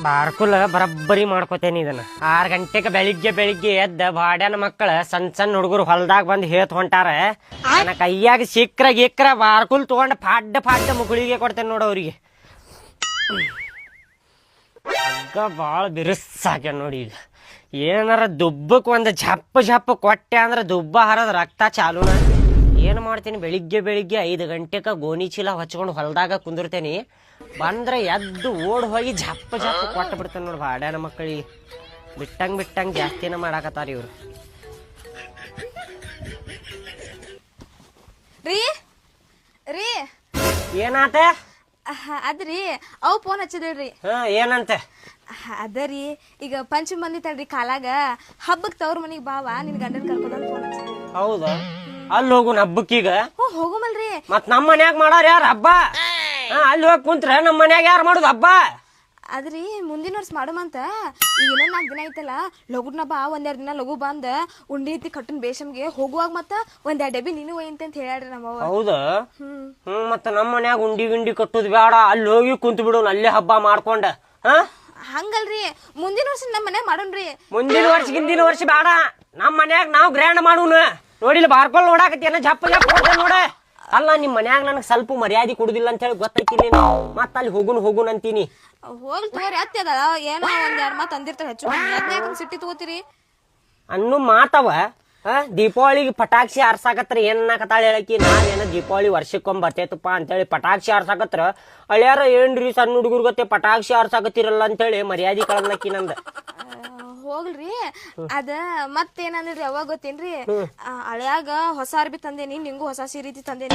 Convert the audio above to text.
ಬಾರ್ಕುಲ್ ಬರಬ್ಬರಿ ಮಾಡ್ಕೋತೇನಿ ಇದನ್ನ 6 ಗಂಟೆಗೆ ಬೆಳಿಗ್ಗೆ ಎದ್ದ ಬಾಡ್ಯಾನ ಮಕ್ಕಳ ಸಣ್ಣ ಹುಡುಗರು ಹೊಲ್ದಾಗ ಬಂದು ಹೇತ್ ಹೊಂಟಾರ. ನನ್ನ ಕೈಯಾಗ ಸಿಕ್ರ ಬಾರ್ಕುಲ್ ತಗೊಂಡ್ ಫಾಡ್ ಮುಗುಳಿಗೆ ಕೊಡ್ತೇನೆ ನೋಡ ಅವ್ರಿಗೆ. ಹಗ್ಗ ಭಾಳ ಬಿರುಸಾಗ್ಯ ನೋಡಿ. ಈಗ ಏನಾರ ದುಬ್ಬಕ್ಕೆ ಒಂದು ಝಪ್ಪ ಕೊಟ್ಟೆ ಅಂದ್ರೆ ದುಬ್ಬ ಹರದ ರಕ್ತ ಚಾಲೂನ. ಏನು ಮಾಡ್ತೀನಿ, ಬೆಳಿಗ್ಗೆ 5 ಗಂಟೆಗೆ ಗೋಣಿ ಚೀಲ ಹೊಚ್ಕೊಂಡು ಹೊಲ್ದಾಗ ಕುಂದಿರ್ತೇನಿ. ಬಂದ್ರೆ ಎದ್ದು ಓಡ್ ಹೋಗಿ ಝಪ್ಪ ಕೊಟ್ಟು ಬಿಡ್ತೇನೆ ನೋಡಿ ಬಾಡ್ಯಾನ ಮಕ್ಕಳಿಗೆ. ಬಿಟ್ಟಂಗ್ ಜಾಸ್ತಿನ ಮಾಡಾಕತ್ತಾರ ಇವ್ರು. ರೀ ಏನಾತ? ಅದ್ರಿ ಅವ್ ಫೋನ್ ಹಚ್ಚಿದ್ರಿ. ಏನಂತೆ? ಅದರಿ ಈಗ ಪಂಚಮಿ ಬಂದಿತ್ತಲ್ರಿ ಕಾಲಾಗ, ಹಬ್ಬಕ್ ತವ್ರ ಮನಿಗ್ ಬಾವ ನಿನ್ ಗಂಡನ್ ಕರ್ಕೋದಂತ ಫೋನ್ ಹಚ್ಚಿದ್ರಿ. ಹೌದಾ? ಅಲ್ಲಿ ಹೋಗುನ್ ಹಬ್ಬಕ್ಕೀಗ? ಹೋಗುಮಲ್ರಿ. ಮತ್ ನಮ್ಮ ಮನ್ಯಾಗ ಮಾಡಾರ ಯಾರ ಹಬ್ಬ? ಅಲ್ಲಿ ಹೋಗಿ ಕುಂತ್ರ ನಮ್ಮ ಮನ್ಯಾಗ ಯಾರು ಮಾಡುದು ಹಬ್ಬ? ಅದ್ರಿ ಮುಂದಿನ ವರ್ಷ ಮಾಡುಮಂತ. ಈಗ ಇನ್ನೊಂದ್ 4 ದಿನ ಐತಲ್ಲ, ಲಗುಡ್ನ ಬಾ, 1-2 ದಿನ ಲಗು ಬಂದ ಉಂಡಿ ಐತಿ ಕಟ್ಟನ್ ಬೇಷಮ್ಗೆ ಹೋಗುವಾಗ ಮತ್ತ 1-2 ಡಬ್ಬಿ ನೀನು ಒಯ್ಯಂತ ಅಂತ ಹೇಳ್ಯಾಡ್ರಿ ನಮ್ಮವ್ವ. ಹೌದಾ? ಮತ್ತ ನಮ್ಮ ಮನ್ಯಾಗ ಉಂಡಿ ಕಟ್ಟುದ್ ಬೇಡ, ಅಲ್ಲಿ ಹೋಗಿ ಕುಂತ ಬಿಡು ಅಲ್ಲೇ ಹಬ್ಬ ಮಾಡ್ಕೊಂಡ. ಹಂಗಲ್ರಿ, ಮುಂದಿನ ವರ್ಷ ನಮ್ಮ ಮನ್ಯಾಗ ಮಾಡೋಣ್ರಿ. ಮುಂದಿನ ಹಿಂದಿನ ವರ್ಷ ಬೇಡ, ನಮ್ಮ ಮನ್ಯಾಗ ನಾವ್ ಗ್ರ್ಯಾಂಡ್ ಮಾಡೋಣ. ನೋಡಿಲ್ಲ ಬಾರ್ಕೊಲ್ ನೋಡಾಕತ್ತಿ ಜಪ್ಪ ನೋಡ. ಅಲ್ಲ ನಿಮ್ ಮನ್ಯಾಗ ನನಗ್ ಸ್ವಲ್ಪ ಮರ್ಯಾದೆ ಕೊಡುದಿಲ್ಲ ಅಂತ ಹೇಳಿ ಗೊತ್ತೈತಿ. ಮತ್ತ ಅಲ್ಲಿ ಹೋಗುನ್ ಅಂತೀನಿ. ಹೋಗ್ಲಿ ತಗೋರಿ, ಅತ್ತದ ಏನೋ 1-2 ಮಾತು ಅಂದಿರ್ತಾರ ಹೆಚ್ಚು. ಯಾಕಂದ್ರೆ ಸಿಟ್ಟಿ ತಗೋತೀರಿ ಅನ್ನು ಮಾತವ. ದೀಪಾವಳಿಗೆ ಪಟಾಕ್ಷಿ ಆರ್ಸಾಕತ್ರ ಏನ್ ಅನ್ನಕತ್ತಾಳ ಹೇಳಕಿ? ನಾವೇನ ದೀಪಾವಳಿ ವರ್ಷಕ್ಕೊಮ್ಮೆ ಬರ್ತೈತಪ್ಪ ಅಂತೇಳಿ ಪಟಾಕ್ಷಿ ಆರ್ಸಾಕತ್ರ ಅಳ್ಯಾರ ಏನ್ರಿ ಸಣ್ಣ ಹುಡುಗರು ಗೊತ್ತೆ ಪಟಾಕ್ಷಿ ಆರ್ಸಾಕತ್ತಿರಲ್ಲ ಅಂತೇಳಿ ಮರ್ಯಾದೆ ಕಳದ್ಲಕ್ಕಿ ನಂದ. ಹೋಗ್ಲ್ರಿ, ಅದ ಮತ್ತೇನಂದ್ರಿ ಅವಾಗ ಗೊತ್ತೇನ್ರಿ, ಹಳ್ಯಾಗ ಹೊಸ ಅರ್ಬಿ ತಂದೇನಿ, ನಿಂಗೂ ಹೊಸ ಸೀರೆ ತಂದೇನಿ.